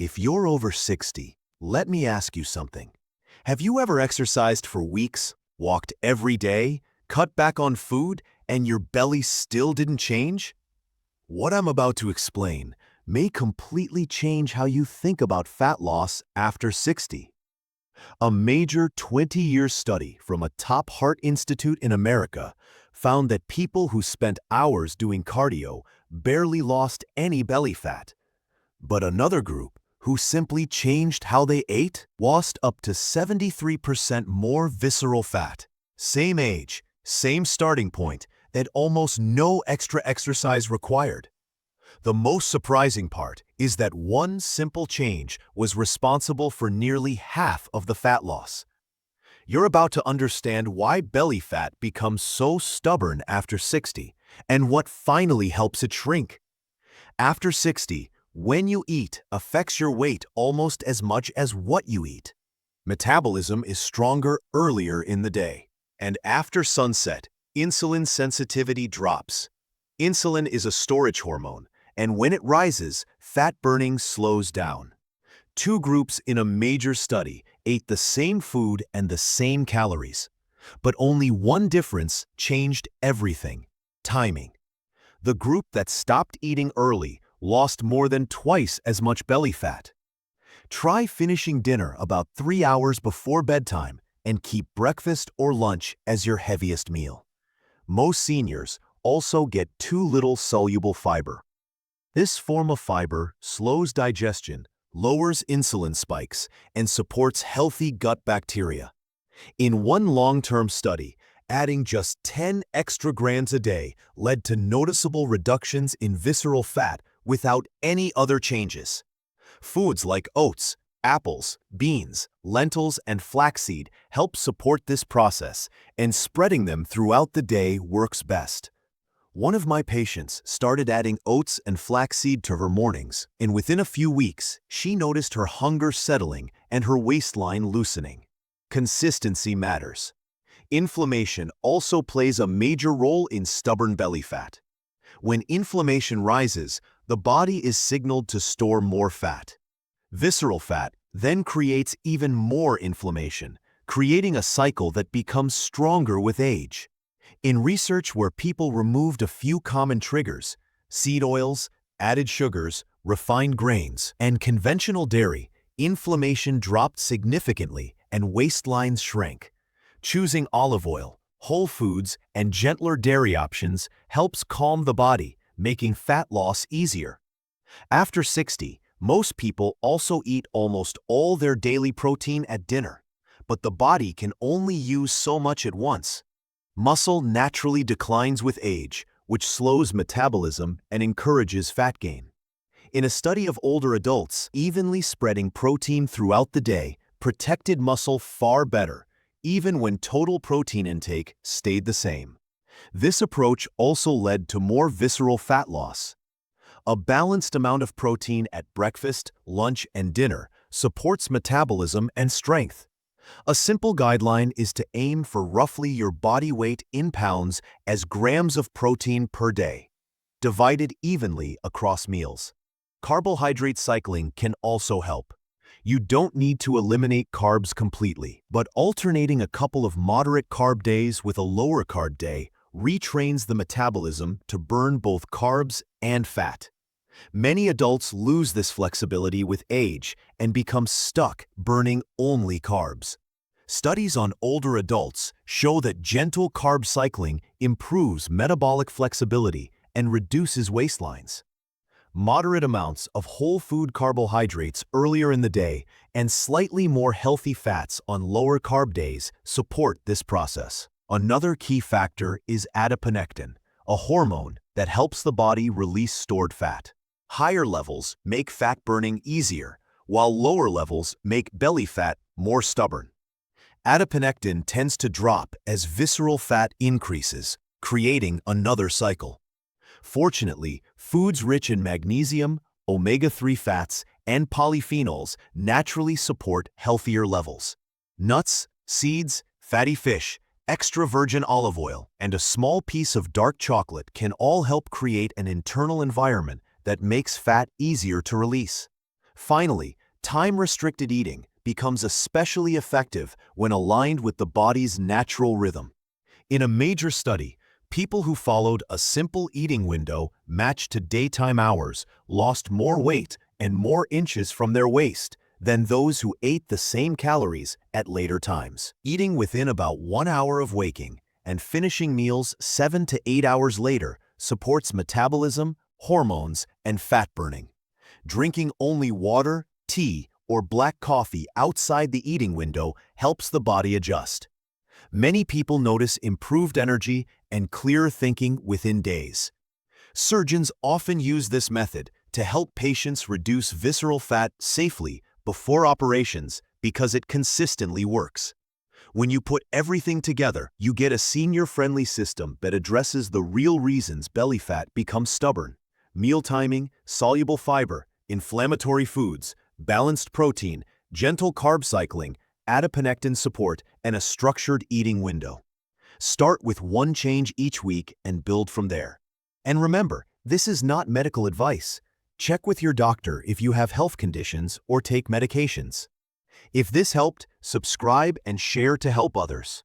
If you're over 60, let me ask you something. Have you ever exercised for weeks, walked every day, cut back on food, and your belly still didn't change? What I'm about to explain may completely change how you think about fat loss after 60. A major 20-year study from a top heart institute in America found that people who spent hours doing cardio barely lost any belly fat. But another group, who simply changed how they ate, lost up to 73% more visceral fat. Same age, same starting point, and almost no extra exercise required. The most surprising part is that one simple change was responsible for nearly half of the fat loss. You're about to understand why belly fat becomes so stubborn after 60 and what finally helps it shrink. After 60, when you eat affects your weight almost as much as what you eat. Metabolism is stronger earlier in the day, and after sunset, insulin sensitivity drops. Insulin is a storage hormone, and when it rises, fat burning slows down. Two groups in a major study ate the same food and the same calories, but only one difference changed everything: timing. The group that stopped eating early lost more than twice as much belly fat. Try finishing dinner about 3 hours before bedtime and keep breakfast or lunch as your heaviest meal. Most seniors also get too little soluble fiber. This form of fiber slows digestion, lowers insulin spikes, and supports healthy gut bacteria. In one long-term study, adding just 10 extra grams a day led to noticeable reductions in visceral fat without any other changes. Foods like oats, apples, beans, lentils, and flaxseed help support this process, and spreading them throughout the day works best. One of my patients started adding oats and flaxseed to her mornings, and within a few weeks, she noticed her hunger settling and her waistline loosening. Consistency matters. Inflammation also plays a major role in stubborn belly fat. When inflammation rises, the body is signaled to store more fat. Visceral fat then creates even more inflammation, creating a cycle that becomes stronger with age. In research where people removed a few common triggers, seed oils, added sugars, refined grains, and conventional dairy, inflammation dropped significantly and waistlines shrank. Choosing olive oil, whole foods, and gentler dairy options helps calm the body, making fat loss easier. After 60, most people also eat almost all their daily protein at dinner, but the body can only use so much at once. Muscle naturally declines with age, which slows metabolism and encourages fat gain. In a study of older adults, evenly spreading protein throughout the day protected muscle far better, even when total protein intake stayed the same. This approach also led to more visceral fat loss. A balanced amount of protein at breakfast, lunch, and dinner supports metabolism and strength. A simple guideline is to aim for roughly your body weight in pounds as grams of protein per day, divided evenly across meals. Carbohydrate cycling can also help. You don't need to eliminate carbs completely, but alternating a couple of moderate carb days with a lower carb day retrains the metabolism to burn both carbs and fat. Many adults lose this flexibility with age and become stuck burning only carbs. Studies on older adults show that gentle carb cycling improves metabolic flexibility and reduces waistlines. Moderate amounts of whole food carbohydrates earlier in the day and slightly more healthy fats on lower carb days support this process. Another key factor is adiponectin, a hormone that helps the body release stored fat. Higher levels make fat burning easier, while lower levels make belly fat more stubborn. Adiponectin tends to drop as visceral fat increases, creating another cycle. Fortunately, foods rich in magnesium, omega-3 fats, and polyphenols naturally support healthier levels. Nuts, seeds, fatty fish, extra virgin olive oil, and a small piece of dark chocolate can all help create an internal environment that makes fat easier to release. Finally, time-restricted eating becomes especially effective when aligned with the body's natural rhythm. In a major study, people who followed a simple eating window matched to daytime hours lost more weight and more inches from their waist than those who ate the same calories at later times. Eating within about 1 hour of waking and finishing meals 7 to 8 hours later supports metabolism, hormones, and fat burning. Drinking only water, tea, or black coffee outside the eating window helps the body adjust. Many people notice improved energy and clearer thinking within days. Surgeons often use this method to help patients reduce visceral fat safely before operations because it consistently works. When you put everything together, you get a senior-friendly system that addresses the real reasons belly fat becomes stubborn: meal timing, soluble fiber, inflammatory foods, balanced protein, gentle carb cycling, adiponectin support, and a structured eating window. Start with one change each week and build from there. And remember, this is not medical advice. Check with your doctor if you have health conditions or take medications. If this helped, subscribe and share to help others.